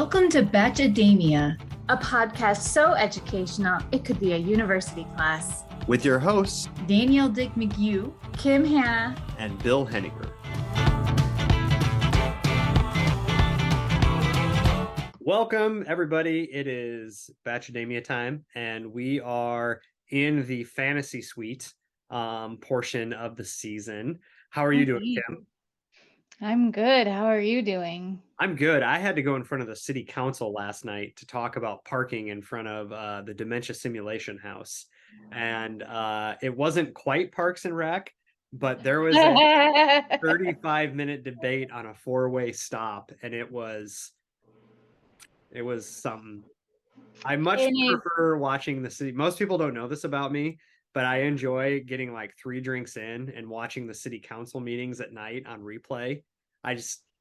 Welcome to Bachelorette, a podcast so educational it could be a university class. With your hosts, Danielle Dick McHugh, Kim Hannah, and Bill Henninger. Welcome, everybody. It is Bachelorette time, and we are in the fantasy suite portion of the season. How are you doing, Kim? I'm good. How are you doing? I'm good. I had to go in front of the city council last night to talk about parking in front of the dementia simulation house. And it wasn't quite Parks and Rec, but there was a 35-minute debate on a four-way stop, and it was something. I much prefer watching the city. Most people don't know this about me, but I enjoy getting like 3 drinks in and watching the city council meetings at night on replay.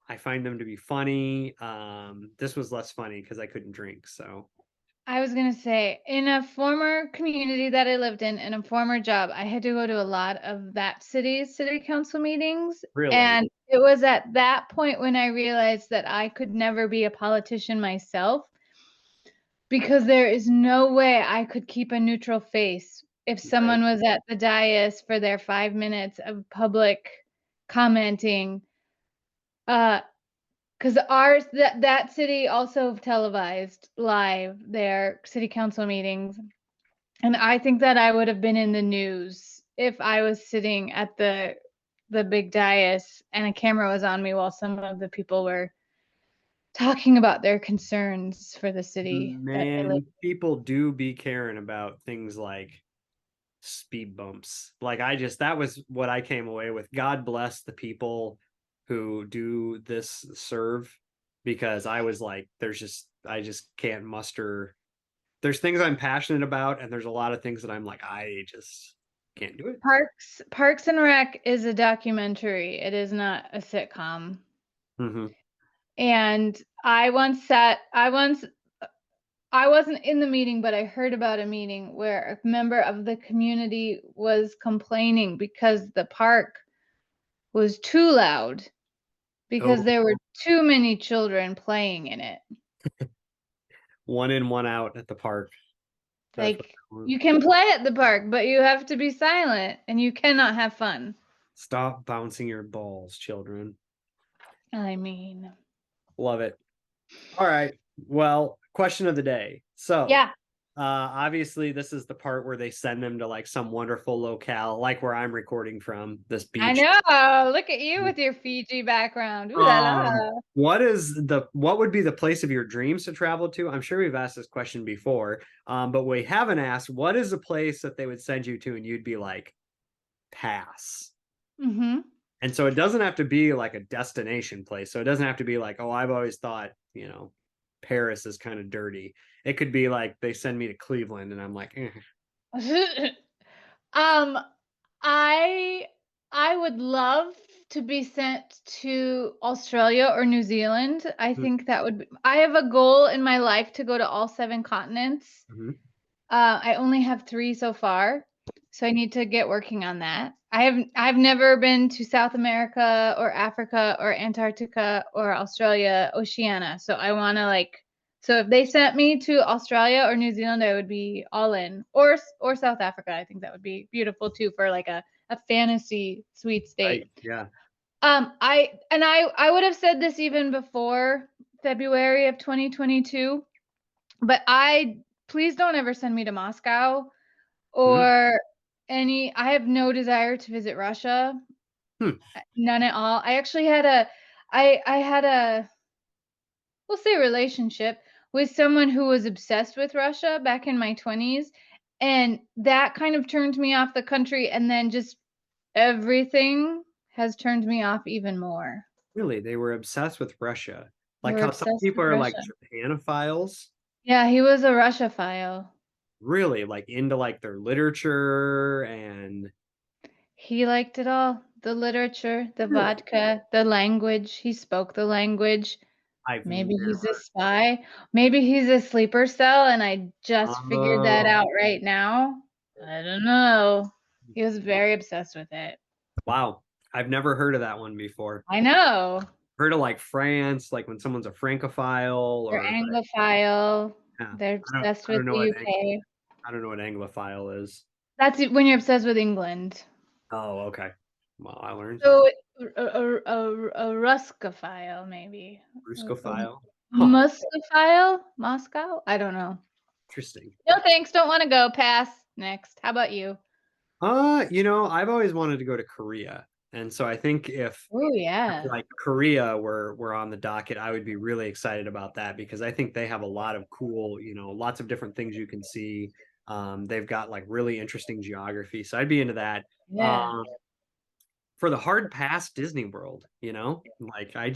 I find them to be funny. This was less funny because I couldn't drink. So I was going to say, in a former community that I lived in a former job, I had to go to a lot of that city's city council meetings. Really? And it was at that point when I realized that I could never be a politician myself, because there is no way I could keep a neutral face if someone was at the dais for their 5 minutes of public commenting. Because that city also televised live their city council meetings, and I think that I would have been in the news if I was sitting at the big dais and a camera was on me while some of the people were talking about their concerns for the city. Man, people do be caring about things like speed bumps. Like that was what I came away with. God bless the people who do this serve, because I was like, I just can't muster. There's things I'm passionate about, and there's a lot of things that I'm like, I just can't do it. Parks and Rec is a documentary. It is not a sitcom. Mm-hmm. And I wasn't in the meeting, but I heard about a meeting where a member of the community was complaining because the park was too loud, because there were too many children playing in it. One in, one out at the park. Like, you can play at the park, but you have to be silent and you cannot have fun. Stop bouncing your balls, children. I mean, love it. All right. Well, question of the day. So yeah. Obviously this is the part where they send them to like some wonderful locale, like where I'm recording from, this beach. I know. Look at you with your Fiji background. Ooh la la. What would be the place of your dreams to travel to? I'm sure we've asked this question before, but we haven't asked, what is a place that they would send you to and you'd be like, pass? Mm-hmm. And so it doesn't have to be like a destination place. So it doesn't have to be like, oh, I've always thought, Paris is kind of dirty. It could be like they send me to Cleveland and I'm like, I would love to be sent to Australia or New Zealand. I think that would be, I have a goal in my life to go to all 7 continents. Mm-hmm. I only have 3 so far, so I need to get working on that. I've never been to South America or Africa or Antarctica or Australia, Oceania. So I want to so if they sent me to Australia or New Zealand, I would be all in. Or South Africa. I think that would be beautiful too, for like a fantasy sweet state. Right. Yeah. I would have said this even before February of 2022, but please don't ever send me to Moscow or I have no desire to visit Russia. None at all. I actually had a we'll say relationship with someone who was obsessed with Russia back in my 20s, and that kind of turned me off the country, and then just everything has turned me off even more. Really? They were obsessed with Russia? Like how some people are like Japanophiles? Yeah, he was a Russophile. Really? Like into like their literature, and he liked it all. The literature, the vodka, the language. He spoke the language. Maybe he's a spy. Maybe he's a sleeper cell, and I just figured that out right now. I don't know. He was very obsessed with it. Wow. I've never heard of that one before. I know. Heard of like France, like when someone's a Francophile They're or like, Anglophile. yeah, They're obsessed with the UK. I don't know what Anglophile is. That's when you're obsessed with England. Oh, okay. Well, I learned So something. a Ruskophile, maybe. A Ruscophile. Huh. Muscophile? Moscow? I don't know. Interesting. No thanks. Don't want to go. Pass. Next. How about you? I've always wanted to go to Korea. And so I think if Oh yeah. like Korea were on the docket, I would be really excited about that because I think they have a lot of cool, lots of different things you can see. They've got like really interesting geography. So I'd be into that. Yeah. For the hard pass, Disney World, like I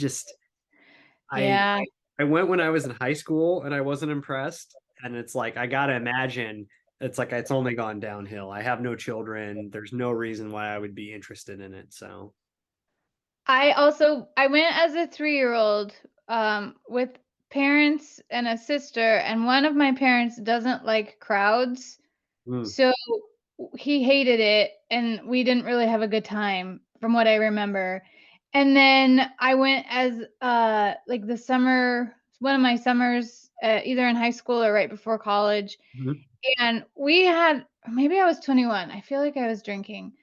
Yeah. I went when I was in high school and I wasn't impressed. And it's like I gotta imagine it's like it's only gone downhill. I have no children. There's no reason why I would be interested in it. So I went as a 3-year-old with parents and a sister, and one of my parents doesn't like crowds. mm, So he hated it, and we didn't really have a good time from what I remember. And then I went as like the summer, one of my summers, either in high school or right before college. mhm, And we had, maybe I was 21. I feel like I was drinking.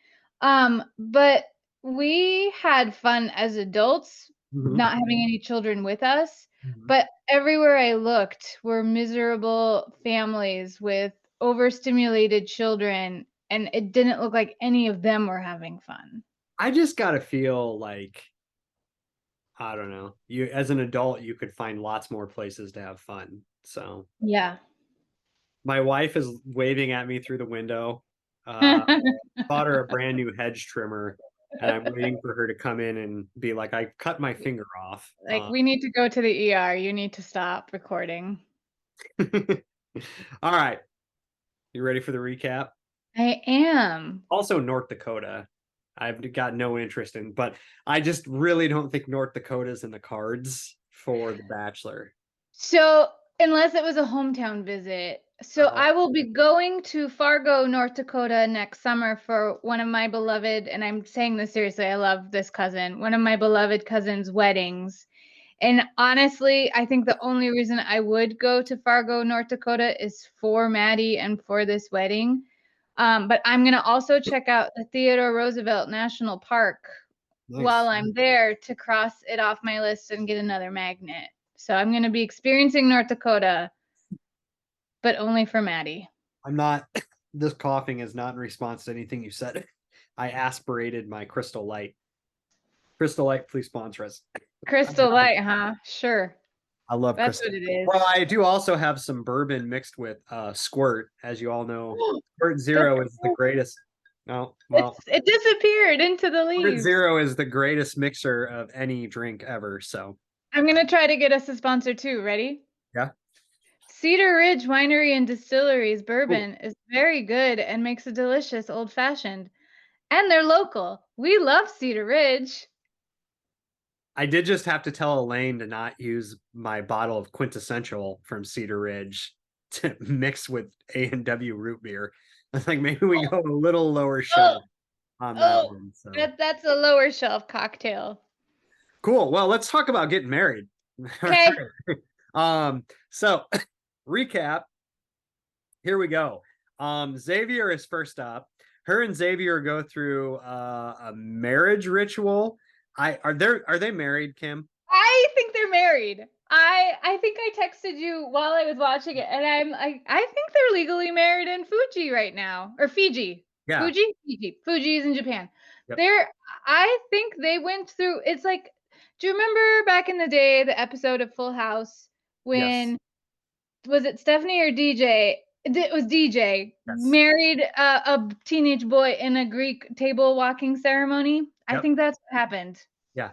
But we had fun as adults, mhm, not having any children with us. mhm. But everywhere I looked were miserable families with overstimulated children, and it didn't look like any of them were having fun. I just gotta feel like I don't know. You as an adult, you could find lots more places to have fun. So Yeah. my wife is waving at me through the window. Uh, bought her a brand new hedge trimmer, and I'm waiting for her to come in and be like, "I cut my finger off." Like, we need to go to the ER. You need to stop recording. All right, you ready for the recap? I am. Also, North Dakota. I've got no interest in, but I just really don't think North Dakota's in the cards for The Bachelor. So, unless it was a hometown visit. So, Oh, I will be going to Fargo, North Dakota next summer for one of my beloved, and I'm saying this seriously, I love this cousin, one of my beloved cousin's weddings. And honestly, I think the only reason I would go to Fargo, North Dakota is for Maddie and for this wedding. But I'm going to also check out the Theodore Roosevelt National Park while nice. I'm there to cross it off my list and get another magnet. So I'm going to be experiencing North Dakota, but only for Maddie. I'm not. This coughing is not in response to anything you said. I aspirated my Crystal Light. Crystal Light, please sponsor us. Crystal Light, huh? Sure. I love That's Crystal. what it is. Well, I do also have some bourbon mixed with Squirt, as you all know. Squirt Zero is the greatest. No, well, It disappeared into the Squirt leaves. Zero is the greatest mixer of any drink ever. So, I'm going to try to get us a sponsor too. Ready? yeah. Cedar Ridge Winery and Distillery's bourbon is very good and makes a delicious old fashioned. And they're local. We love Cedar Ridge. I did just have to tell Elaine to not use my bottle of quintessential from Cedar Ridge to mix with A&W root beer. I think maybe we go a little lower shelf on that one. So That's a lower shelf cocktail. cool. Well, let's talk about getting married. Okay. So recap. Here we go. Xavier is first up. Her and Xavier go through a marriage ritual. Are they married, Kim? I think they're married. I think I texted you while I was watching it, and I'm like, I think they're legally married in Fuji right now, or Fiji. Yeah. Fuji is in Japan. Yep. I think they went through. It's like, do you remember back in the day the episode of Full House when was it Stephanie or DJ? It was DJ married a teenage boy in a Greek table walking ceremony. I think that's what happened. Yeah.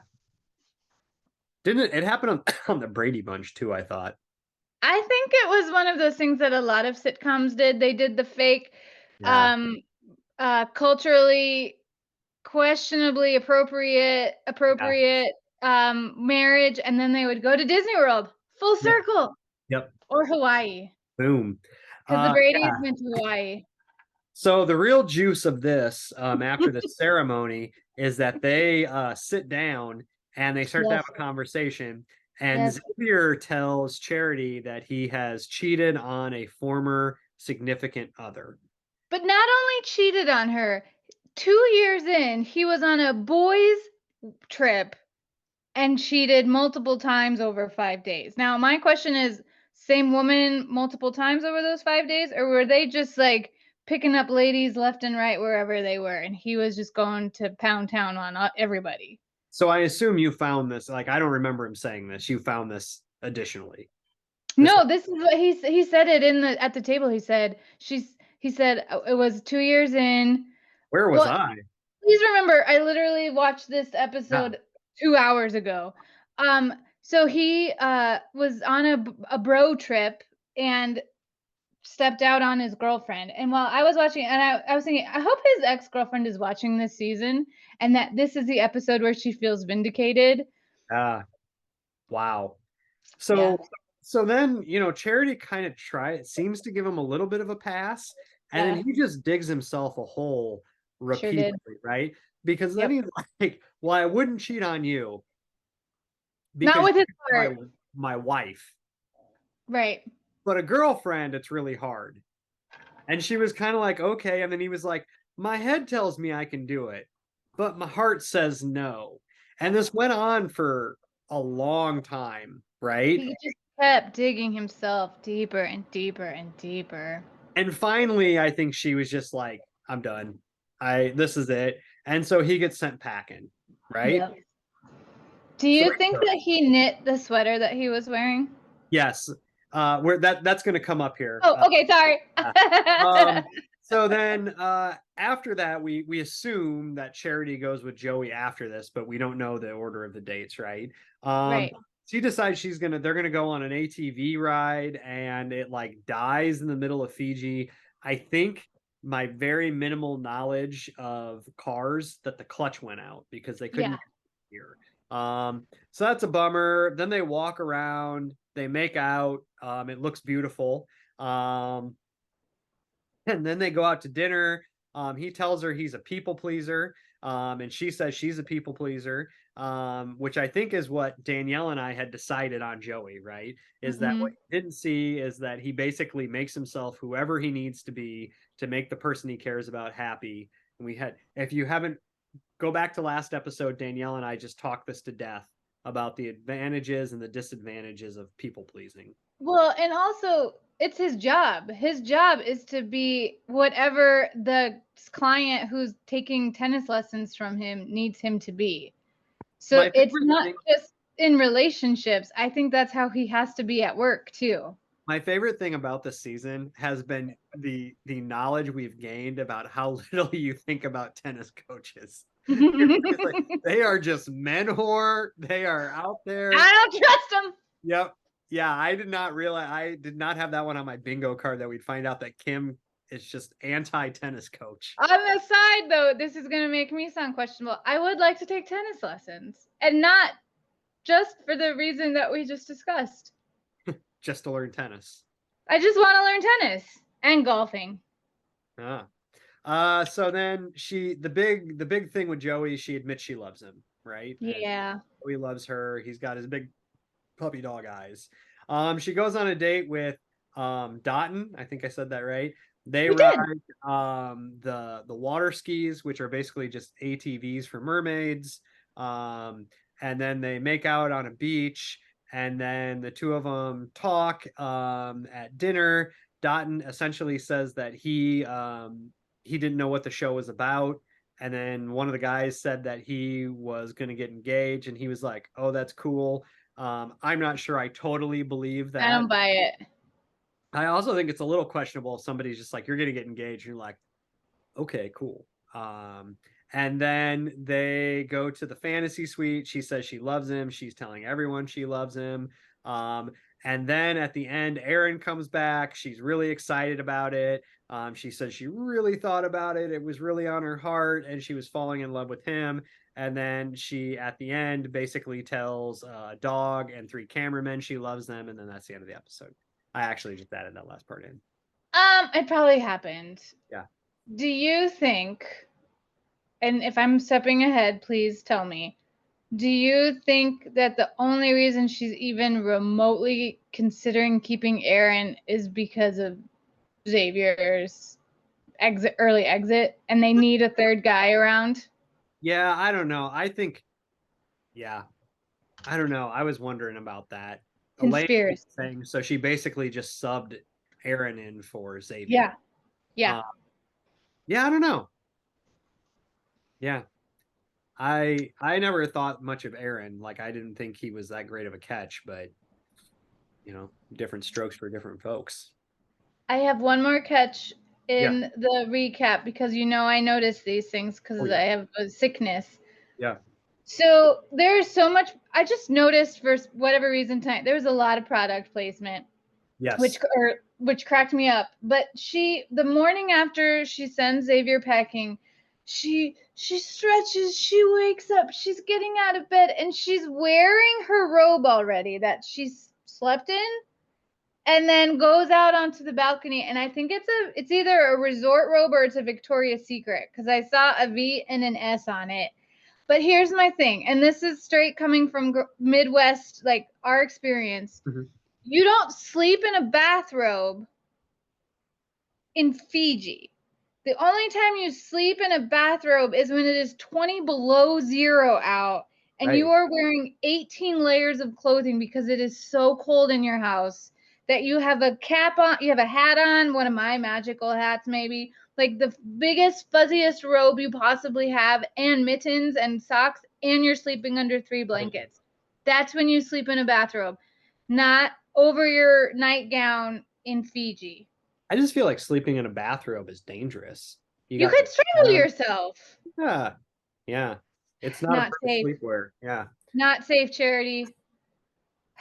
Didn't it happen on the Brady Bunch too, I thought. I think it was one of those things that a lot of sitcoms did. They did the fake culturally questionably appropriate marriage, and then they would go to Disney World full circle. Yep. Or Hawaii. Boom. Because the Brady's went to Hawaii. So the real juice of this after the ceremony is that they sit down and they start to have Yes. a conversation. And Yes. Xavier tells Charity that he has cheated on a former significant other. But not only cheated on her, 2 years in, he was on a boys' trip and cheated multiple times over 5 days. Now, my question is, same woman multiple times over those 5 days, or were they just like picking up ladies left and right wherever they were, and he was just going to pound town on everybody? So I assume you found this. Like, I don't remember him saying this. You found this additionally. No, this is what he said it at the table. He said it was 2 years in. Where was Well, I? please remember, I literally watched this Yeah. episode 2 hours ago. So he was on a bro trip and stepped out on his girlfriend. And while I was watching, and I was thinking, I hope his ex-girlfriend is watching this season and that this is the episode where she feels vindicated. Wow. Yeah. So then, Charity kind of seems to give him a little bit of a pass, and Yeah. then he just digs himself a hole Sure did. repeatedly, right? Because then Yep. he's like, well, I wouldn't cheat on you Not because with his you're heart. my wife. Right. But a girlfriend, it's really hard. And she was kind of like, okay. And then he was like, my head tells me I can do it, but my heart says no. And this went on for a long time, right? He just kept digging himself deeper and deeper and deeper. And finally, I think she was just like, I'm done. This is it. And so he gets sent packing, right? Yep. Do you think that he knit the sweater that he was wearing? Yes. Where that's going to come up here. Oh, okay, sorry. So then after that, we assume that Charity goes with Joey after this, but we don't know the order of the dates, right? Right. She decides they're gonna go on an ATV ride, and it like dies in the middle of Fiji. I think my very minimal knowledge of cars that the clutch went out because they couldn't here. So that's a bummer. Then they walk around, they make out. It looks beautiful. And then they go out to dinner. He tells her he's a people pleaser. And she says she's a people pleaser, which I think is what Danielle and I had decided on Joey, right? Is that what you didn't see is that he basically makes himself whoever he needs to be to make the person he cares about happy. And if you haven't, go back to last episode, Danielle and I just talked this to death about the advantages and the disadvantages of people pleasing. Well, and also it's his job. His job is to be whatever the client who's taking tennis lessons from him needs him to be. So it's not just in relationships. I think that's how he has to be at work too. My favorite thing about this season has been the knowledge we've gained about how little you think about tennis coaches. Like, they are just men whore. They are out there. I don't trust them. Yep. Yeah, I did not have that one on my bingo card that we'd find out that Kim is just anti-tennis coach. On the side, though, this is going to make me sound questionable. I would like to take tennis lessons, and not just for the reason that we just discussed. Just to learn tennis. I just want to learn tennis and golfing. So then the big thing with Joey, she admits she loves him, right? Yeah. And Joey loves her. He's got his big puppy dog eyes. She goes on a date with Dotton. I think I said that right. They ride the water skis, which are basically just ATVs for mermaids. And then they make out on a beach, and then the two of them talk at dinner. Dotton essentially says that he didn't know what the show was about. And then one of the guys said that he was going to get engaged, and he was like, oh, that's cool. I'm not sure I totally believe that. I don't buy it. I also think it's a little questionable if somebody's just like, you're going to get engaged. And you're like, okay, cool. And then they go to the fantasy suite. She says she loves him. She's telling everyone she loves him. And then at the end, Erin comes back. She's really excited about it. She says she really thought about it. It was really on her heart, and she was falling in love with him. And then she, at the end, basically tells a dog and 3 cameramen she loves them. And then that's the end of the episode. I actually just added that last part in. It probably happened. Yeah. Do you think, and if I'm stepping ahead, please tell me, Do you think that the only reason she's even remotely considering keeping Aaron is because of Xavier's early exit, and they need a third guy around? Yeah, I don't know. I think, yeah, I don't know. I was wondering about that. Elaine Conspiracy. saying so she basically just subbed Aaron in for Xavier. Yeah. Yeah. Yeah, I don't know. Yeah. I never thought much of Aaron. Like I didn't think he was that great of a catch, but different strokes for different folks. I have one more catch Yeah. in the recap because I notice these things because Oh, yeah. I have a sickness. Yeah. So there's so much. I just noticed for whatever reason tonight there was a lot of product placement, Yes. which cracked me up. But the morning after she sends Xavier packing, she stretches, she wakes up, she's getting out of bed, and she's wearing her robe already that she's slept in, and then goes out onto the balcony. And I think it's either a resort robe or it's a Victoria's Secret because I saw a V and an S on it. But here's my thing, and this is straight coming from Midwest, like our experience. Mm-hmm. You don't sleep in a bathrobe in Fiji. The only time you sleep in a bathrobe is when it is 20 below zero out and Right. you are wearing 18 layers of clothing because it is so cold in your house that you have a cap on, you have a hat on, one of my magical hats maybe, like the biggest, fuzziest robe you possibly have, and mittens and socks, and you're sleeping under 3 blankets. That's when you sleep in a bathrobe, not over your nightgown in Fiji. I just feel like sleeping in a bathrobe is dangerous. You could strangle yourself. Yeah. Yeah. It's not a Not perfect safe. sleepwear. Yeah. Not safe, Charity.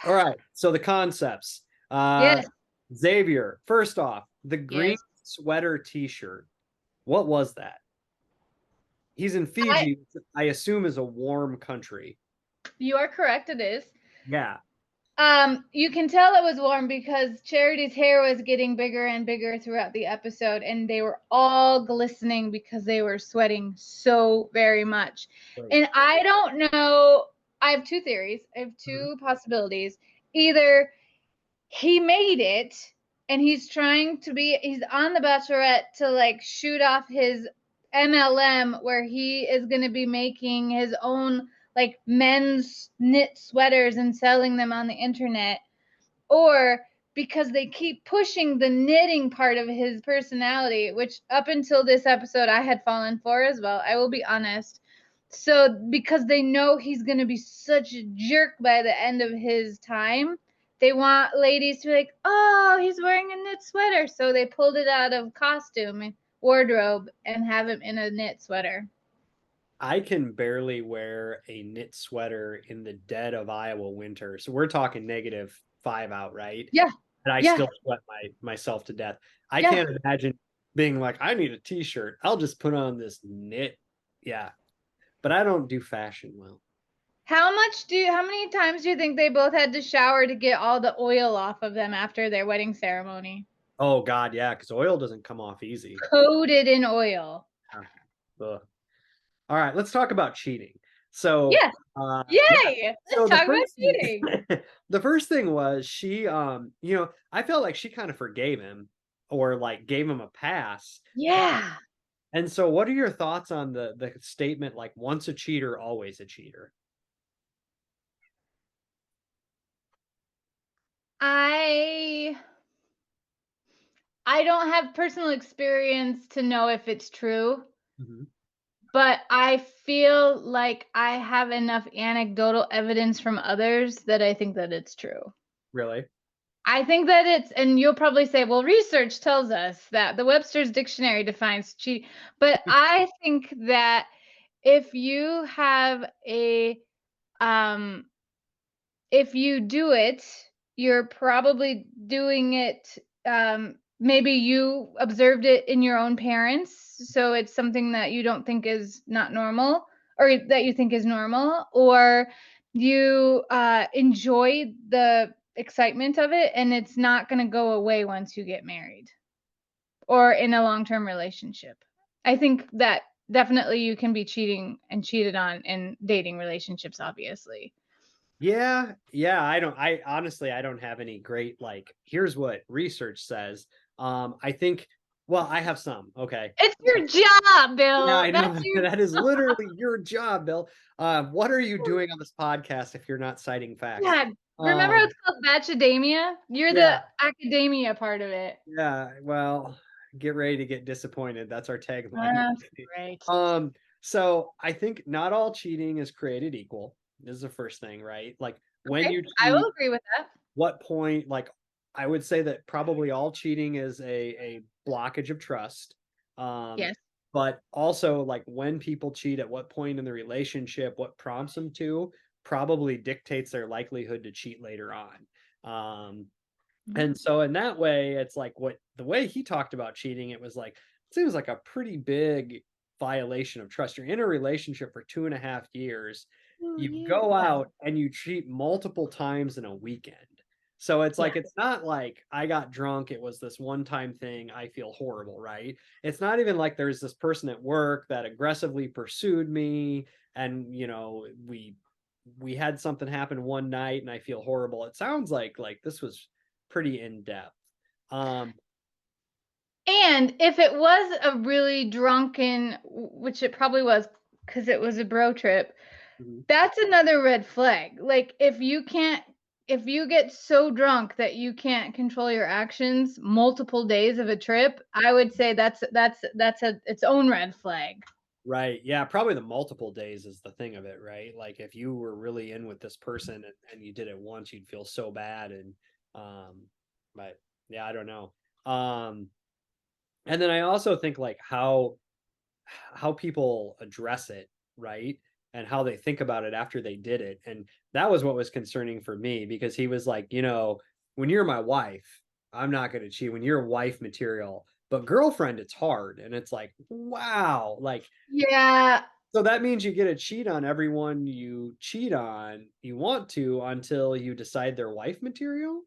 All right. So the concepts. Yes. Xavier, first off, the green Yes. sweater t-shirt. What was that? He's in Fiji, I assume is a warm country. You are correct, it is. Yeah. You can tell it was warm because Charity's hair was getting bigger and bigger throughout the episode, and they were all glistening because they were sweating so very much. Right. And I don't know. I have two theories. I have two possibilities. Either he made it and he's on the Bachelorette to like shoot off his MLM where he is going to be making his own like men's knit sweaters and selling them on the internet, or because they keep pushing the knitting part of his personality, which up until this episode I had fallen for as well, I will be honest. So because they know he's going to be such a jerk by the end of his time, they want ladies to be like, oh, he's wearing a knit sweater. So they pulled it out of costume wardrobe and have him in a knit sweater. I can barely wear a knit sweater in the dead of Iowa winter. So we're talking -5 out, right? Yeah. And I still sweat myself to death. I can't imagine being like, I need a t-shirt. I'll just put on this knit. Yeah. But I don't do fashion well. How many times do you think they both had to shower to get all the oil off of them after their wedding ceremony? Oh God, yeah, because oil doesn't come off easy. Coated in oil. Ugh. All right, let's talk about cheating. So yeah. Yay! Let's talk about cheating. The first thing was she I felt like she kind of forgave him or like gave him a pass. Yeah. And so what are your thoughts on the statement like once a cheater, always a cheater? I don't have personal experience to know if it's true. But I feel like I have enough anecdotal evidence from others that I think that it's true. Really? I think that and you'll probably say, well, research tells us that the Webster's Dictionary defines cheating. But I think that if you have if you do it, you're probably doing it, maybe you observed it in your own parents, so it's something that you don't think is not normal, or that you think is normal, or you enjoy the excitement of it, and it's not going to go away once you get married or in a long-term relationship. I think that definitely you can be cheating and cheated on in dating relationships, obviously. Yeah, I honestly I don't have any great like here's what research says. I think well, I have some. Okay. It's your job, Yeah, I Bill. know. That's your That is literally your job, Bill. What are you doing on this podcast if you're not citing facts? God. Remember Um, it's called Bachelorette? You're yeah, the academia part of it. yeah. Well, get ready to get disappointed. That's our tagline. That's great. So I think not all cheating is created equal. This is the first thing, right? Like when Okay, you I will cheat, agree with that. what point, like I would say that probably all cheating is a blockage of trust. Um, Yes. but also like when people cheat, at what point in the relationship, what prompts them to, probably dictates their likelihood to cheat later on. Um, and so in that way, it's like what the way he talked about cheating, it was like it seems like a pretty big violation of trust. You're in a relationship for 2.5 years. You go out and you cheat multiple times in a weekend. So it's Yeah. like it's not like I got drunk, it was this one time thing, I feel horrible, right? It's not even like there's this person at work that aggressively pursued me and we had something happen one night and I feel horrible. It sounds like this was pretty in depth. Um, And if it was a really drunken, which it probably was because it was a bro trip, mhm. that's another red flag. Like if you get so drunk that you can't control your actions multiple days of a trip, I would say that's its own red flag. Right. Yeah, probably the multiple days is the thing of it, right? Like if you were really in with this person and you did it once, you'd feel so bad and um but yeah, I don't know. And then I also think like how people address it, right? And how they think about it after they did it. And that was what was concerning for me because he was like, when you're my wife, I'm not going to cheat. When you're wife material, but girlfriend, it's hard. And it's like, wow. Like, Yeah. so that means you get to cheat on everyone you cheat on, you want to until you decide they're wife material.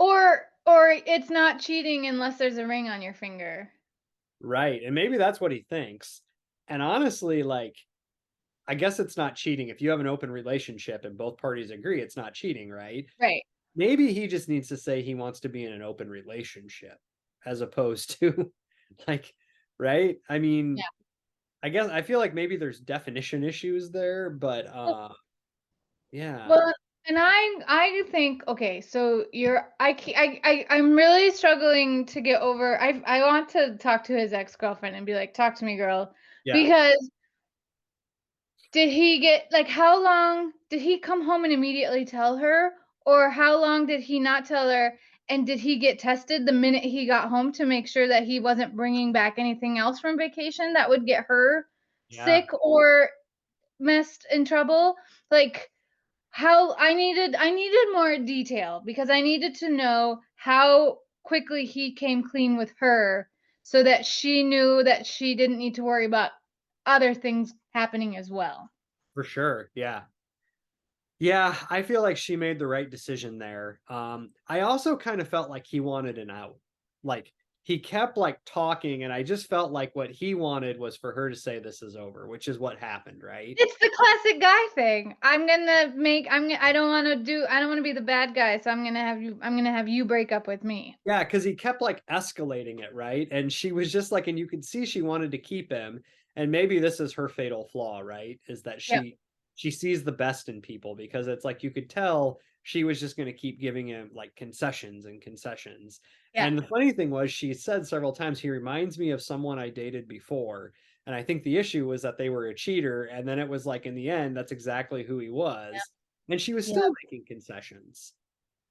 Or it's not cheating unless there's a ring on your finger. Right. And maybe that's what he thinks. And honestly, like, I guess it's not cheating. If you have an open relationship and both parties agree, it's not cheating, right? Right. Maybe he just needs to say he wants to be in an open relationship as opposed to like, right? I mean, Yeah. I guess I feel like maybe there's definition issues there, but yeah. Well, and I think okay, so I'm really struggling to get over. I want to talk to his ex-girlfriend and be like, "Talk to me, girl." Yeah. Because did he get like how long did he come home and immediately tell her, or how long did he not tell her, and did he get tested the minute he got home to make sure that he wasn't bringing back anything else from vacation that would get her Yeah, sick or messed in trouble? Like how I needed more detail because I needed to know how quickly he came clean with her so that she knew that she didn't need to worry about other things happening as well. for sure. Yeah. Yeah, I feel like she made the right decision there. I also kind of felt like he wanted an out. Like he kept like talking, and I just felt like what he wanted was for her to say this is over, which is what happened, right? It's the classic guy thing. I don't want to be the bad guy, so I'm going to have you break up with me. Yeah, because he kept like escalating it, right? And she was just like, and you could see she wanted to keep him. And maybe this is her fatal flaw, right? Is that Yep. she sees the best in people because it's like you could tell she was just going to keep giving him like concessions and concessions. Yeah. And the funny thing was she said several times, he reminds me of someone I dated before. And I think the issue was that they were a cheater. And then it was like in the end, that's exactly who he was. And she was Yeah. still making concessions.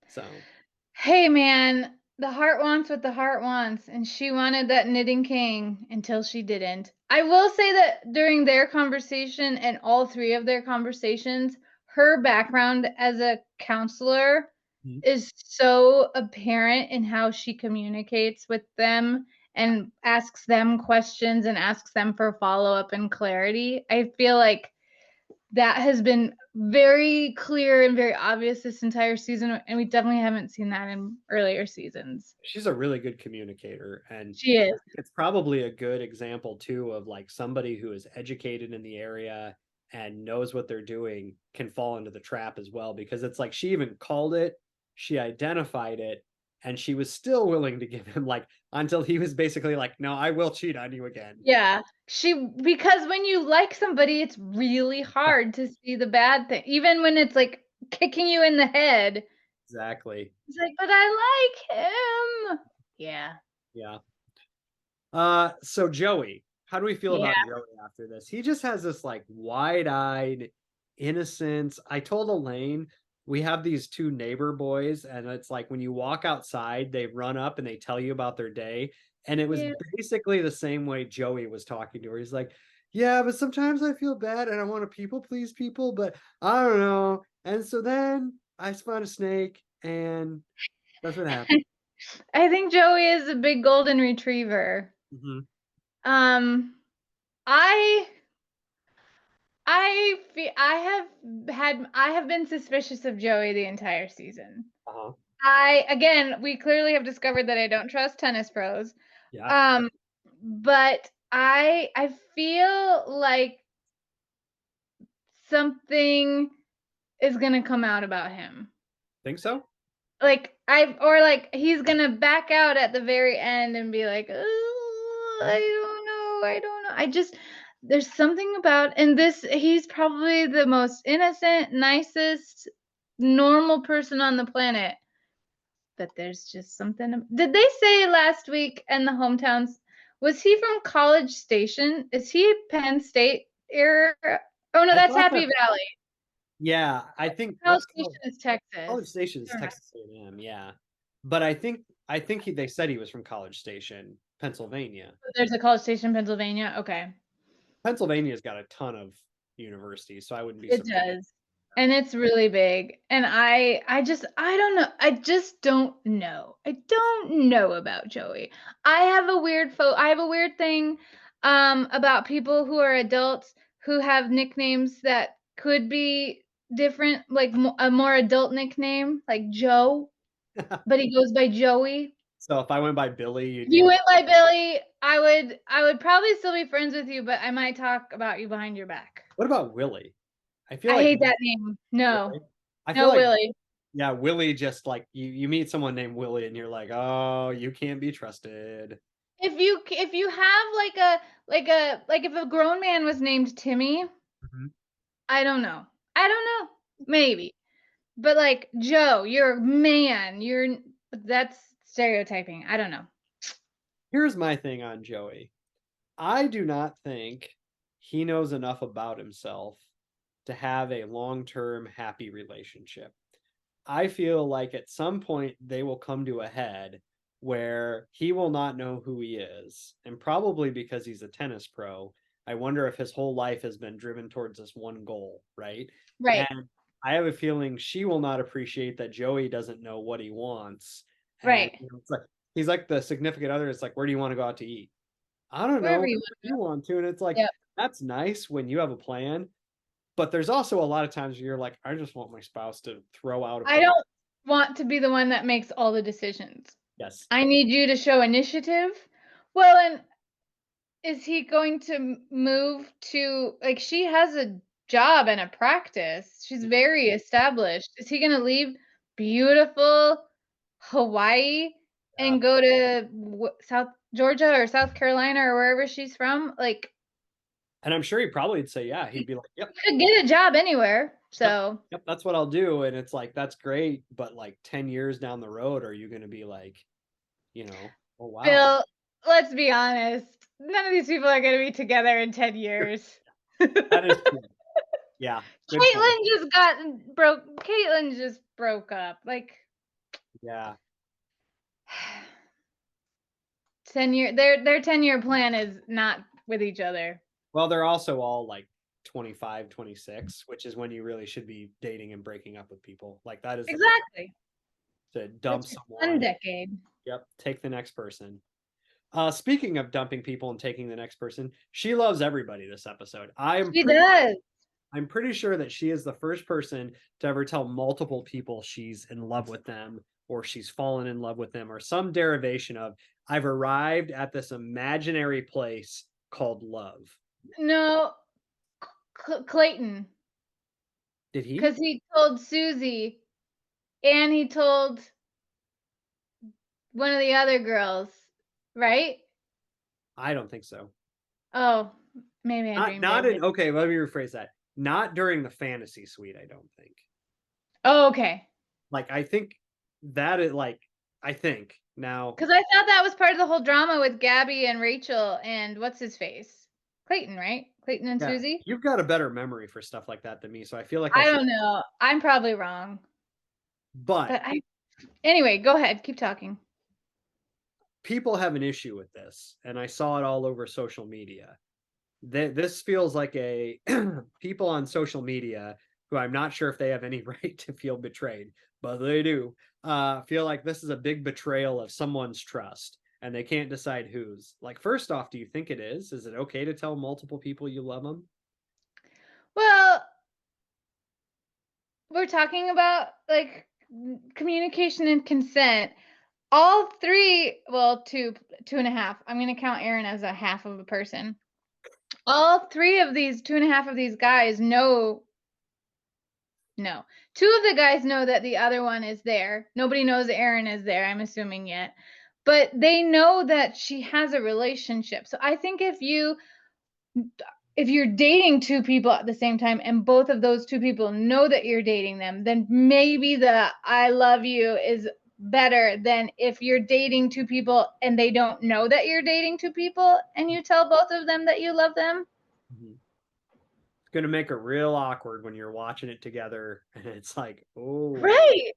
So Hey man, the heart wants what the heart wants, and she wanted that knitting king until she didn't. I will say that during their conversation and all three of their conversations, her background as a counselor Mhm. is so apparent in how she communicates with them and asks them questions and asks them for follow up and clarity. I feel like that has been very clear and very obvious this entire season, and we definitely haven't seen that in earlier seasons. She's a really good communicator, and She is. it's probably a good example too of like somebody who is educated in the area and knows what they're doing can fall into the trap as well, because it's like she even called it, she identified it, and she was still willing to give him like until he was basically like, no, I will cheat on you again. Yeah. Because when you like somebody, it's really hard to see the bad thing, even when it's like kicking you in the head. Exactly. It's like, but I like him. Yeah. Yeah. So Joey, how do we feel about Joey after this? He just has this like wide-eyed innocence. I told Elaine we have these two neighbor boys, and it's like when you walk outside, they run up and they tell you about their day. And it was basically the same way Joey was talking to her. He's like, yeah, but sometimes I feel bad and I want to people please people, but I don't know. And so then I found a snake and that's what happened. I think Joey is a big golden retriever. Mm-hmm. I have been suspicious of Joey the entire season. Uh-huh. We clearly have discovered that I don't trust tennis pros. Yeah. But I feel like something is gonna come out about him. Think so? Like he's gonna back out at the very end and be like, oh, I don't know. There's something about, and he's probably the most innocent, nicest, normal person on the planet. But there's just something. Did they say last week in the hometowns, was he from College Station? Is he Penn State era? Oh no, that's Happy Valley. Yeah, I think College Station is Texas. College Station is Texas A&M, yeah. But I think they said he was from College Station, Pennsylvania. There's a College Station, Pennsylvania. Okay. Pennsylvania's got a ton of universities, so I wouldn't be surprised. It does. And it's really big. And I don't know. I just don't know. I don't know about Joey. I have a weird thing about people who are adults who have nicknames that could be different, like a more adult nickname, like Joe, but he goes by Joey. So if I went by Billy, if you went by Billy, I would probably still be friends with you, but I might talk about you behind your back. What about Willie? I hate that name. No. Really? I feel like Willie. Yeah, Willie, just like you meet someone named Willie and you're like, oh, you can't be trusted. If you have if a grown man was named Timmy, I don't know. Maybe. But like Joe, you're a man. That's stereotyping. I don't know. Here's my thing on Joey. I do not think he knows enough about himself to have a long-term happy relationship. I feel like at some point they will come to a head where he will not know who he is. And probably because he's a tennis pro, I wonder if his whole life has been driven towards this one goal, right? Right. And I have a feeling she will not appreciate that Joey doesn't know what he wants. Right. And, it's like, he's like the significant other. It's like, where do you want to go out to eat? I don't Wherever know. You want to. And it's like, that's nice when you have a plan. But there's also a lot of times where you're like, I just want my spouse to throw out. I don't want to be the one that makes all the decisions. Yes. I need you to show initiative. Well, and is he going to move to, like, she has a job and a practice. She's very established. Is he going to leave beautiful Hawaii and go to South Georgia or South Carolina or wherever she's from? Like, and I'm sure he probably would say, yeah, he'd be like, yep. You could get a job anywhere. So yep, that's what I'll do. And it's like, that's great. But like 10 years down the road, are you going to be like, oh, wow. Bill, let's be honest. None of these people are going to be together in 10 years. That is true. Yeah. Caitlin just broke up. Like, yeah. 10-year, their 10-year plan is not with each other. Well, they're also all like 25, 26, which is when you really should be dating and breaking up with people. Like that is exactly to dump someone. One decade. Yep. Take the next person. Speaking of dumping people and taking the next person, she loves everybody this episode. She does. I'm pretty sure that she is the first person to ever tell multiple people she's in love with them or she's fallen in love with them or some derivation of I've arrived at this imaginary place called love. No, Clayton, Did he? because he told Susie, and he told one of the other girls, right? I don't think so. Oh, maybe I dreamed Not it. in okay, let me rephrase that. Not during the fantasy suite, I don't think. Oh, okay. Like I think that is like I think now Because I thought that was part of the whole drama with Gabby and Rachel and what's his face? Clayton, right? Clayton and yeah, Susie? you've got a better memory for stuff like that than me, so I feel like I I should. don't know. I'm probably wrong. But But anyway, go ahead. Keep talking. people have an issue with this, and I saw it all over social media. This feels like a people on social media who I'm not sure if they have any right to feel betrayed, but they do. Feel like this is a big betrayal of someone's trust, and they can't decide whose. Like, first off, do you think it is? Is it okay to tell multiple people you love them? Well, we're talking about like communication and consent. All three, well, two and a half. I'm going to count Aaron as a half of a person. All three of these, two and a half of these guys know. No, two of the guys know that the other one is there. Nobody knows Aaron is there, I'm assuming yet. But they know that she has a relationship. So I think if you're dating two people at the same time and both of those two people know that you're dating them, then maybe the I love you is better than if you're dating two people and they don't know that you're dating two people and you tell both of them that you love them. Mm-hmm. It's going to make it real awkward when you're watching it together, and it's like, oh, Right.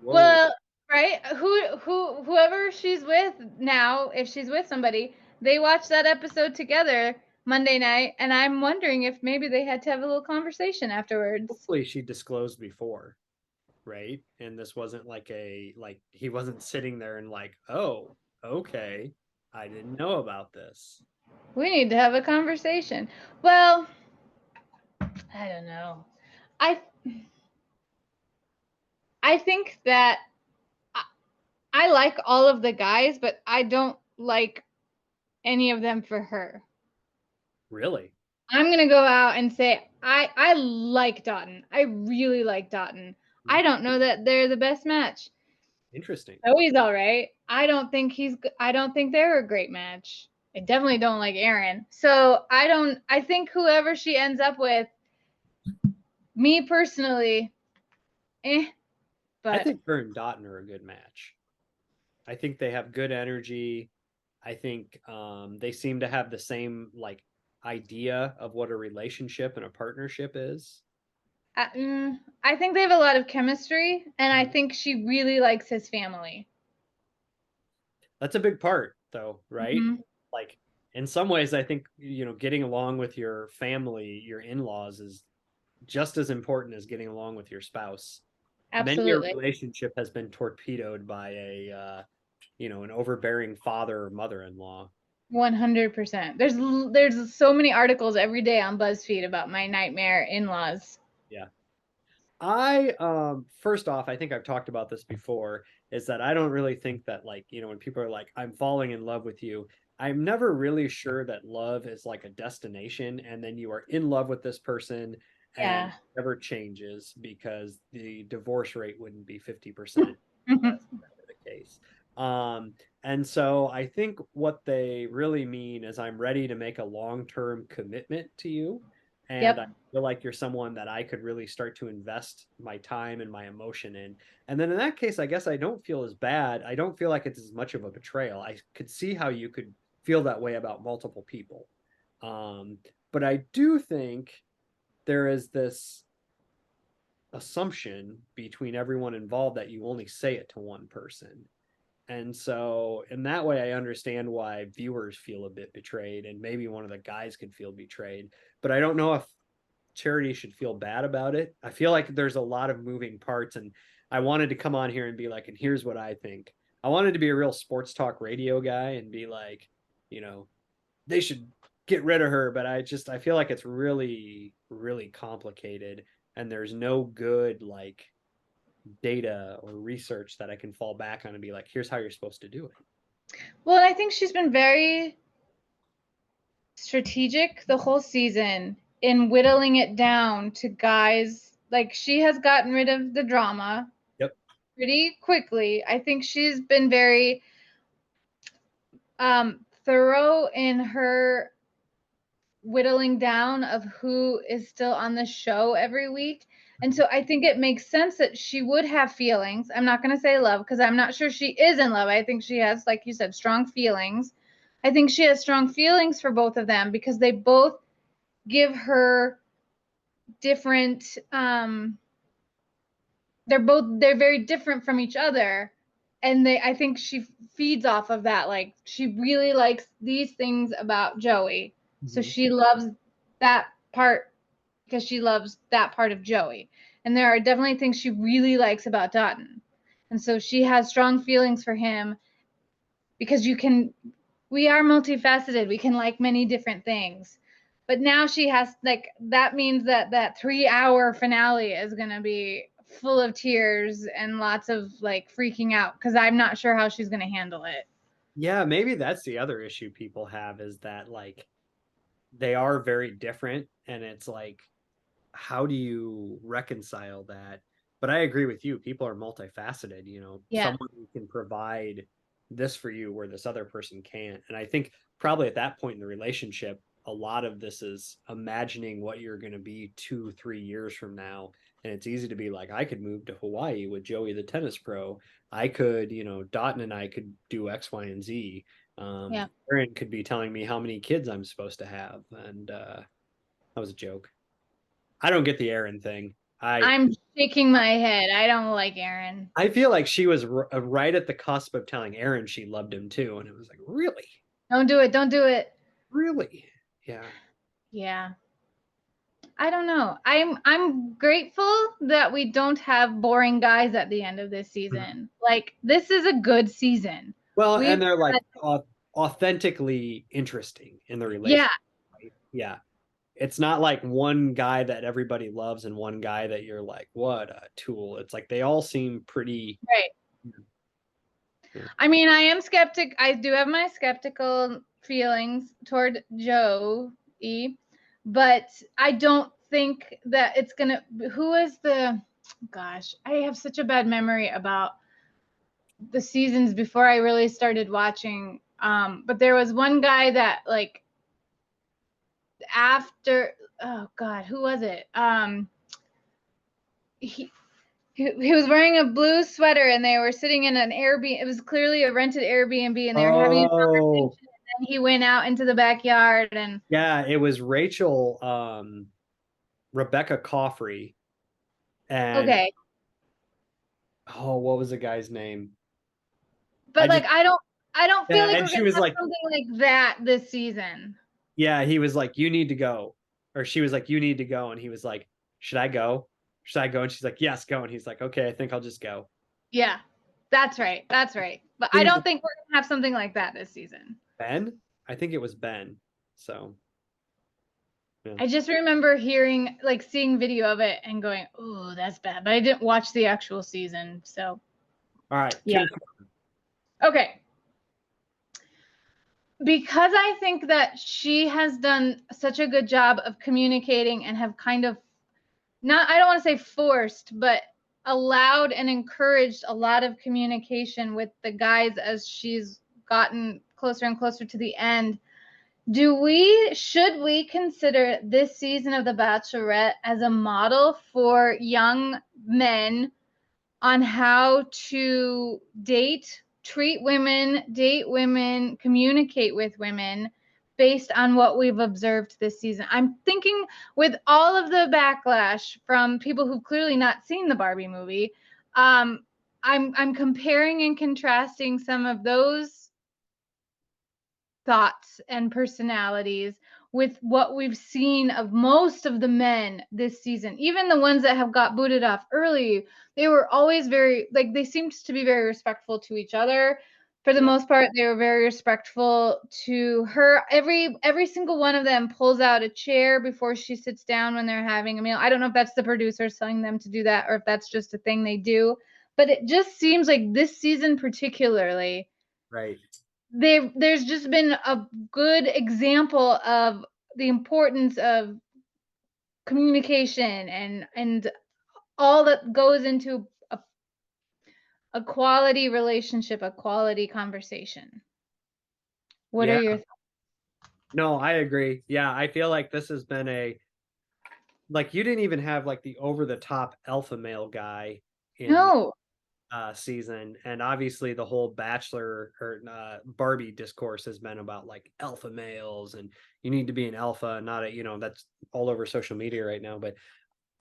whoa. Well, right? Whoever she's with now, if she's with somebody, they watch that episode together Monday night, and I'm wondering if maybe they had to have a little conversation afterwards. Hopefully she disclosed before, right? And this wasn't like he wasn't sitting there and like, oh, okay, I didn't know about this. We need to have a conversation. Well, I don't know. I I think that I like all of the guys, but I don't like any of them for her. Really? I'm going to go out and say I like Dotton. I really like Dotton. I don't know that they're the best match. Interesting. Zoe's all right. I don't think they're a great match. I definitely don't like Aaron. So I think whoever she ends up with, me personally, I but think her and Dotton are a good match. I think they have good energy. I think they seem to have the same like idea of what a relationship and a partnership is. I think they have a lot of chemistry, and I think she really likes his family. That's a big part, though, right? Mm-hmm. Like in some ways, I think getting along with your family, your in-laws, is just as important as getting along with your spouse. Many a Absolutely. relationship has been torpedoed by an overbearing father or mother-in-law. 100%. There's so many articles every day on BuzzFeed about my nightmare in-laws. Yeah. First off, I think I've talked about this before, is that I don't really think that when people are like, I'm falling in love with you, I'm never really sure that love is like a destination and then you are in love with this person and Yeah. never changes because the divorce rate wouldn't be 50%. Mm-hmm. That's the case. And so I think what they really mean is I'm ready to make a long-term commitment to you. And I Yep. feel like you're someone that I could really start to invest my time and my emotion in. And then in that case, I guess I don't feel as bad. I don't feel like it's as much of a betrayal. I could see how you could feel that way about multiple people. But I do think there is this assumption between everyone involved that you only say it to one person. And so, in that way, I understand why viewers feel a bit betrayed, and maybe one of the guys could feel betrayed. But I don't know if Charity should feel bad about it. I feel like there's a lot of moving parts, and I wanted to come on here and be like, and here's what I think. I wanted to be a real sports talk radio guy and be like, they should get rid of her, but I feel like it's really, really complicated, and there's no good like data or research that I can fall back on and be like, here's how you're supposed to do it. Well, and I think she's been very strategic the whole season in whittling it down to guys. Like, she has gotten rid of the drama pretty quickly. I think she's been very thorough in her whittling down of who is still on the show every week. And so I think it makes sense that she would have feelings. I'm not going to say love because I'm not sure she is in love. I think she has, like you said, strong feelings. I think she has strong feelings for both of them because they both give her different they're very different from each other, and I think she feeds off of that. Like, she really likes these things about Joey, so she loves that part because she loves that part of Joey. And there are definitely things she really likes about Dotton, and so she has strong feelings for him because we are multifaceted. We can like many different things. But now she has, like, that means that 3-hour finale is going to be full of tears and lots of like freaking out because I'm not sure how she's going to handle it. Yeah, maybe that's the other issue people have, is that like they are very different, and it's like, how do you reconcile that? But I agree with you. People are multifaceted, someone who can provide this for you where this other person can't. And I think probably at that point in the relationship, a lot of this is imagining what you're going to be 2-3 years from now. And it's easy to be like, I could move to Hawaii with Joey the tennis pro. I could, Dotton and I could do X, Y, and Z. Aaron could be telling me how many kids I'm supposed to have. And that was a joke. I don't get the Aaron thing. I'm shaking my head. I don't like Aaron. I feel like she was right at the cusp of telling Aaron she loved him too, and it was like, really? Don't do it. Don't do it. Really? Yeah. Yeah. I don't know. I'm grateful that we don't have boring guys at the end of this season. Like, this is a good season. Well, and they're like authentically interesting in the relationship. Yeah. Right? Yeah. It's not like one guy that everybody loves and one guy that you're like, what a tool. It's like they all seem pretty right. Yeah. I mean, I am skeptic. I do have my skeptical feelings toward Joey, but I don't think that it's gonna. Who is the? Gosh, I have such a bad memory about the seasons before I really started watching. But there was one guy that, like, after, oh God, who was it? He was wearing a blue sweater and they were sitting in an Airbnb. It was clearly a rented Airbnb, and they were having a conversation. And then he went out into the backyard and it was Rachel, Rebecca Coffrey, and what was the guy's name? But I don't feel like and she was like something like that this season. Yeah, he was like, you need to go. Or she was like, you need to go. And he was like, should I go? Should I go? And she's like, yes, go. And he's like, okay, I think I'll just go. Yeah, that's right. That's right. But I don't think we're going to have something like that this season. Ben? I think it was Ben. So. Yeah. I just remember seeing video of it and going, oh, that's bad. But I didn't watch the actual season. So. All right. Yeah. Okay. Because I think that she has done such a good job of communicating and have kind of I don't want to say forced, but allowed and encouraged a lot of communication with the guys as she's gotten closer and closer to the end. Should we consider this season of The Bachelorette as a model for young men on how to treat women, date women, communicate with women based on what we've observed this season? I'm thinking, with all of the backlash from people who've clearly not seen the Barbie movie, I'm comparing and contrasting some of those thoughts and personalities with what we've seen of most of the men this season. Even the ones that have got booted off early, they were always they seemed to be very respectful to each other, For the most part, they were very respectful to her. Every single one of them pulls out a chair before she sits down when they're having a meal. I don't know if that's the producers telling them to do that or if that's just a thing they do, but it just seems like this season particularly, Right. there's just been a good example of the importance of communication and all that goes into a quality relationship, a quality conversation. What are your thoughts? No, I agree. Yeah, I feel like this has been like you didn't even have like the over the top alpha male guy in No. season, and obviously the whole Bachelor or Barbie discourse has been about like alpha males and you need to be an alpha, not a that's all over social media right now. But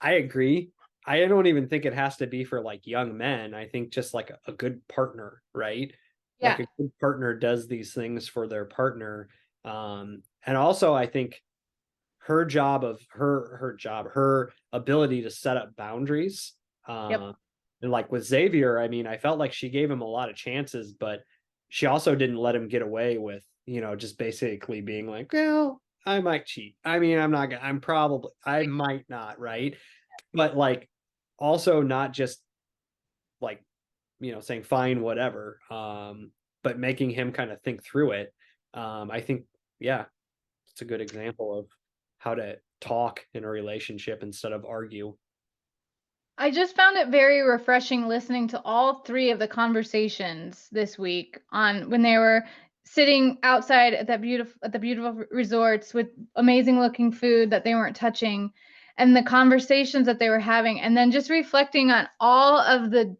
I agree. I don't even think it has to be for like young men. I think just like a good partner, right? Yeah. Like a good partner does these things for their partner. And also I think her ability to set up boundaries. Yep. And like with Xavier, I mean, I felt like she gave him a lot of chances, but she also didn't let him get away with, just basically being like, well, I might cheat. I mean, I might not, right? But like also not just like, saying fine, whatever. But making him kind of think through it. I think, yeah, it's a good example of how to talk in a relationship instead of argue. I just found it very refreshing listening to all three of the conversations this week on when they were sitting outside at the beautiful resorts with amazing looking food that they weren't touching and the conversations that they were having and then just reflecting on all of the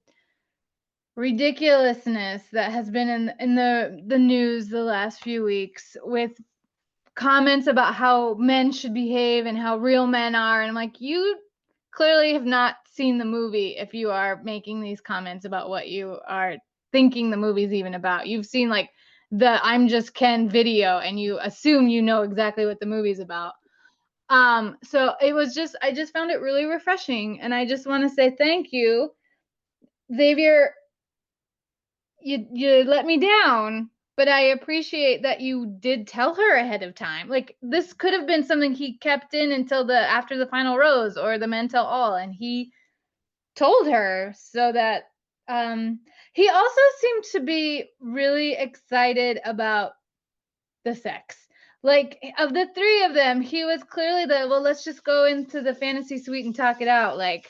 ridiculousness that has been in the news the last few weeks with comments about how men should behave and how real men are. And I'm like, you clearly have not seen the movie if you are making these comments about what you are thinking the movie's even about. You've seen like the I'm Just Ken video and you assume you know exactly what the movie's about. So I just found it really refreshing. And I just want to say thank you, Xavier. You let me down, but I appreciate that you did tell her ahead of time. Like this could have been something he kept in until after the final rose or the men tell all, and he told her so that he also seemed to be really excited about the sex. Like of the three of them, he was clearly let's just go into the fantasy suite and talk it out. Like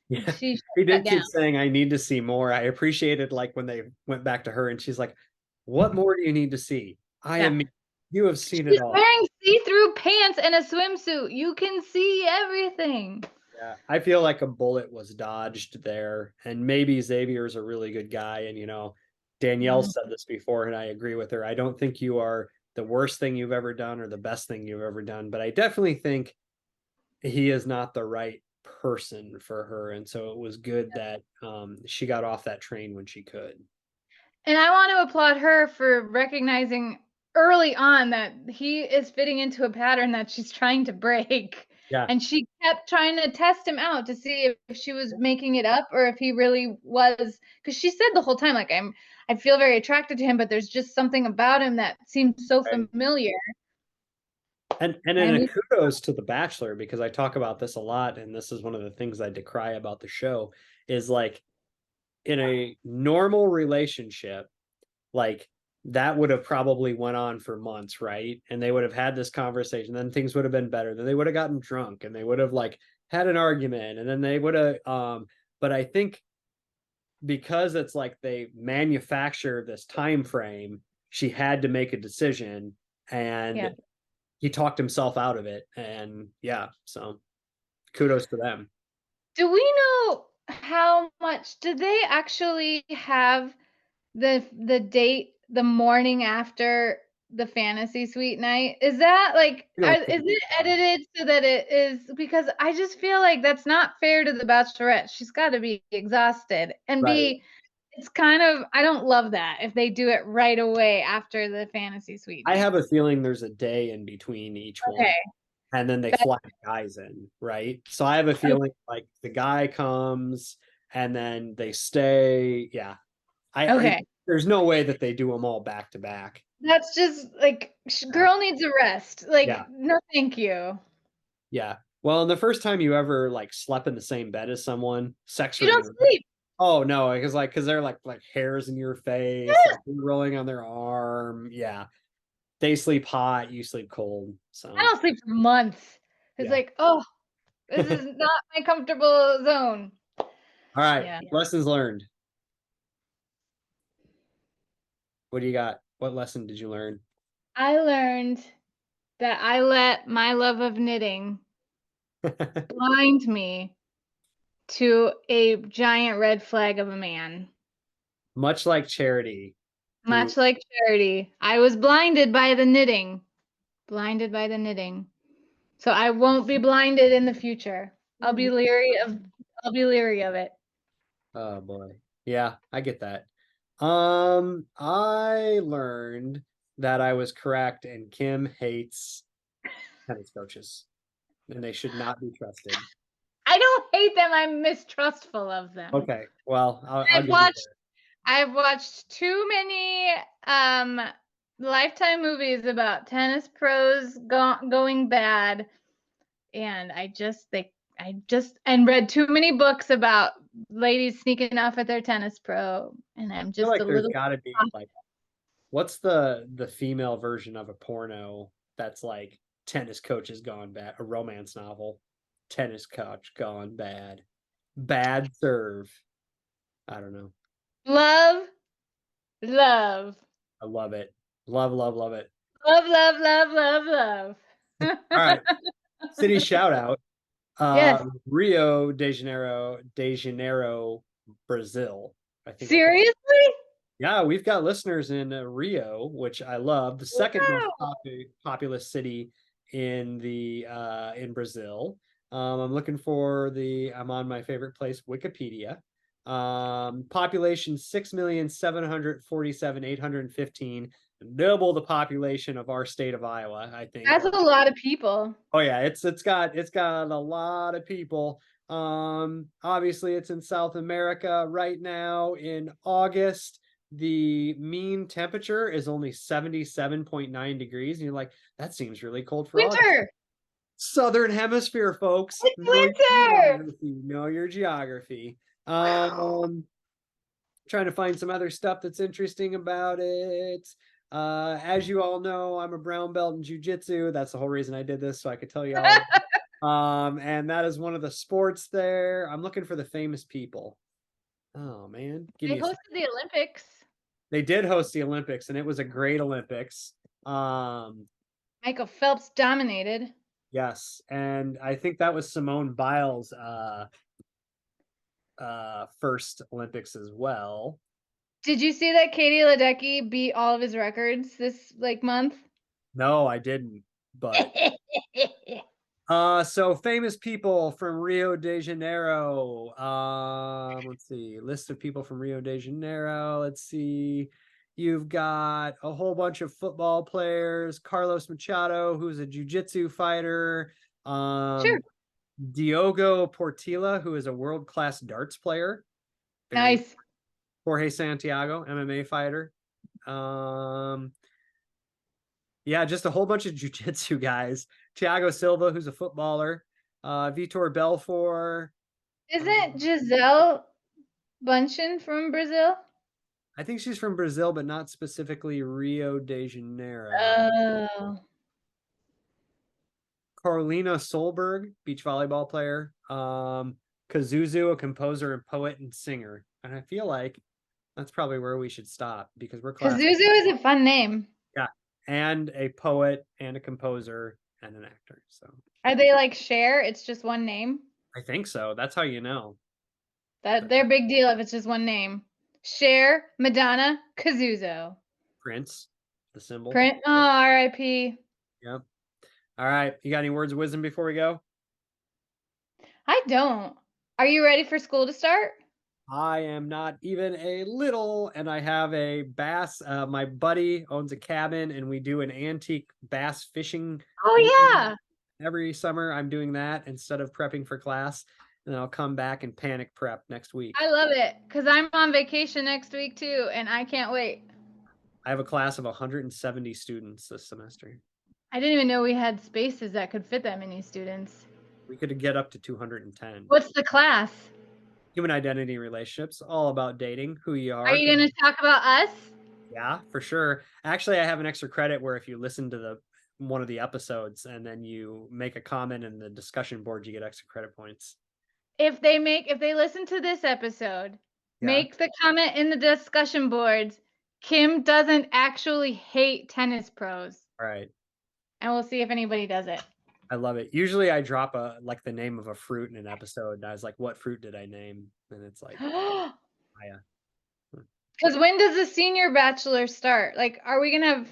Yeah, she shut he that did down. keep saying, I need to see more. I appreciated like when they went back to her and she's like, what more do you need to see? You have seen it She's all. wearing see-through pants and a swimsuit. You can see everything. Yeah, I feel like a bullet was dodged there. And maybe Xavier's a really good guy. And, Danielle said this before, and I agree with her. I don't think you are the worst thing you've ever done or the best thing you've ever done, but I definitely think he is not the right person for her. And so it was good that she got off that train when she could. And I want to applaud her for recognizing early on that he is fitting into a pattern that she's trying to break. Yeah. And she kept trying to test him out to see if she was making it up or if he really was. Because she said the whole time, like, I feel very attracted to him, but there's just something about him that seems so familiar. And then kudos to The Bachelor, because I talk about this a lot, and this is one of the things I decry about the show, is like in a normal relationship, like that would have probably went on for months, right? And they would have had this conversation, then things would have been better. Then they would have gotten drunk and they would have like had an argument, and then they would have but I think because it's like they manufacture this time frame, she had to make a decision, and he talked himself out of it. And yeah, so kudos to them. Do we know how much did they actually have the date the morning after the fantasy suite night? Is that like is it edited so that it is, because I just feel like that's not fair to the Bachelorette. She's got to be exhausted and Right. it's kind of, I don't love that if they do it right away after the fantasy suite I night. have a feeling there's a day in between each one, and then they fly guys in, right? So I have a feeling like the guy comes and then they stay. Yeah. there's no way that they do them all back to back. That's just like girl needs a rest. Like, Yeah. no, thank you. Yeah. Well, and the first time you ever like slept in the same bed as someone, sex You or don't no. sleep. Oh no, because they're like hairs in your face, like you're rolling on their arm. Yeah. They sleep hot, you sleep cold. So I don't sleep for months. It's yeah. like, oh, this is not my comfortable zone. All right. Yeah. Lessons learned. What do you got? What lesson did you learn? I learned that I let my love of knitting blind me to a giant red flag of a man. Much like Charity, who Much like Charity, I was blinded by the knitting. Blinded by the knitting. So I won't be blinded in the future. I'll be leery of it. oh boy. Yeah, I get that. I learned that I was correct and Kim hates tennis coaches and they should not be trusted. I don't hate them. I'm mistrustful of them. Okay, well, I'll I've give you watched that. I've watched too many Lifetime movies about tennis pros going bad, and I just read too many books about ladies sneaking off at their tennis pro, and I'm I feel just like a there's little. got to be like, what's the female version of a porno that's like tennis coach has gone bad, a romance novel, tennis coach gone bad, bad serve. I don't know. Love, love, I love it. Love, love, love it. love, love, love, love, love. All right. City shout out. Yes. De Janeiro, Brazil. I think. Seriously? Yeah, we've got listeners in Rio, which I love. The second most Wow. populous city in the in Brazil. I'm looking for I'm on my favorite place, Wikipedia. Population 6,747,815, double the population of our state of Iowa, I think. That's a lot of people. Oh yeah, it's got a lot of people. Obviously it's in South America right now in August. The mean temperature is only 77.9 degrees. And you're like, that seems really cold for August. Winter. Southern Hemisphere, folks. It's Know your winter. geography. Know your geography. Trying to find some other stuff that's interesting about it. As you all know, I'm a brown belt in jiu-jitsu. That's the whole reason I did this, so I could tell you all. And that is one of the sports there. I'm looking for the famous people. Oh man, They hosted the Olympics. They did host the Olympics, and it was a great Olympics. Michael Phelps dominated. Yes, and I think that was Simone Biles' first Olympics as well. Did you see that Katie Ledecky beat all of his records this month? No, I didn't. But so famous people from Rio de Janeiro. Let's see, list of people from Rio de Janeiro. Let's see. You've got a whole bunch of football players. Carlos Machado, who's a jiu-jitsu fighter. Sure. Diogo Portilla, who is a world-class darts player. Nice. Jorge Santiago, MMA fighter. Yeah, just a whole bunch of jiu-jitsu guys. Thiago Silva, who's a footballer. Vitor Belfort. Isn't Gisele Bündchen from Brazil? I think she's from Brazil, but not specifically Rio de Janeiro. Oh. Carolina Solberg, beach volleyball player. Kazuzu, a composer and poet and singer. And I feel like that's probably where we should stop because we're class. Kazuzu is a fun name. Yeah, and a poet and a composer and an actor. So are they like Cher? It's just one name. I think so. That's how you know. That they're big deal if it's just one name. Cher, Madonna, Kazuzo. Prince, the symbol. Prince. Oh, R.I.P. Yep. All right. You got any words of wisdom before we go? I don't. Are you ready for school to start? I am not even a little, and I have a bass. My buddy owns a cabin, and we do an antique bass fishing. Oh yeah. Every summer, I'm doing that instead of prepping for class. and I'll come back and panic prep next week. I love it because I'm on vacation next week too, and I can't wait. I have a class of 170 students this semester. I didn't even know we had spaces that could fit that many students. We could get up to 210. What's the class? Human identity relationships, all about dating, who you are. Are you going to talk about us? Yeah, for sure. Actually, I have an extra credit where if you listen to one of the episodes and then you make a comment in the discussion board, you get extra credit points. If they listen to this episode, make the comment in the discussion boards, Kim doesn't actually hate tennis pros. All right. And we'll see if anybody does it. I love it. Usually I drop the name of a fruit in an episode and I was like, what fruit did I name? And it's like, yeah. Because when does the senior bachelor start? Like, are we gonna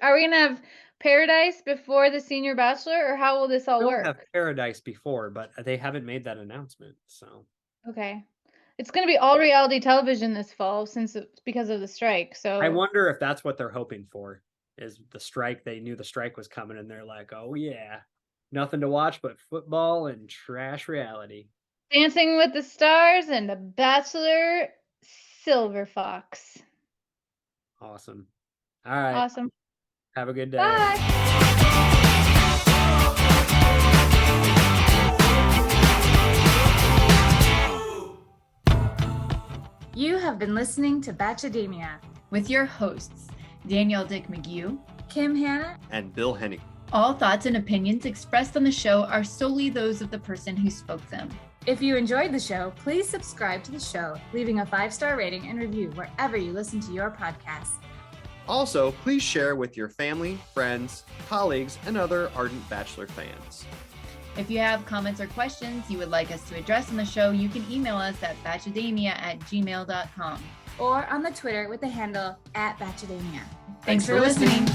have paradise before the senior bachelor, or how will this all work? We'll have paradise before, but they haven't made that announcement. So okay, it's gonna be all reality television this fall since it's because of the strike. So I wonder if that's what they're hoping for is the strike. They knew the strike was coming, and they're like, oh yeah, nothing to watch but football and trash reality. Dancing with the Stars and The Bachelor. Silver Fox. Awesome. All right. Awesome. Have a good day. Bye. You have been listening to Bachelorette with your hosts, Danielle Dick McGee, Kim Hanna, and Bill Hennig. All thoughts and opinions expressed on the show are solely those of the person who spoke them. If you enjoyed the show, please subscribe to the show, leaving a 5-star rating and review wherever you listen to your podcast. Also, please share with your family, friends, colleagues, and other ardent Bachelor fans. If you have comments or questions you would like us to address on the show, you can email us at bachelorette@gmail.com. Or on the Twitter with the handle @Bachelorette. Thanks for listening.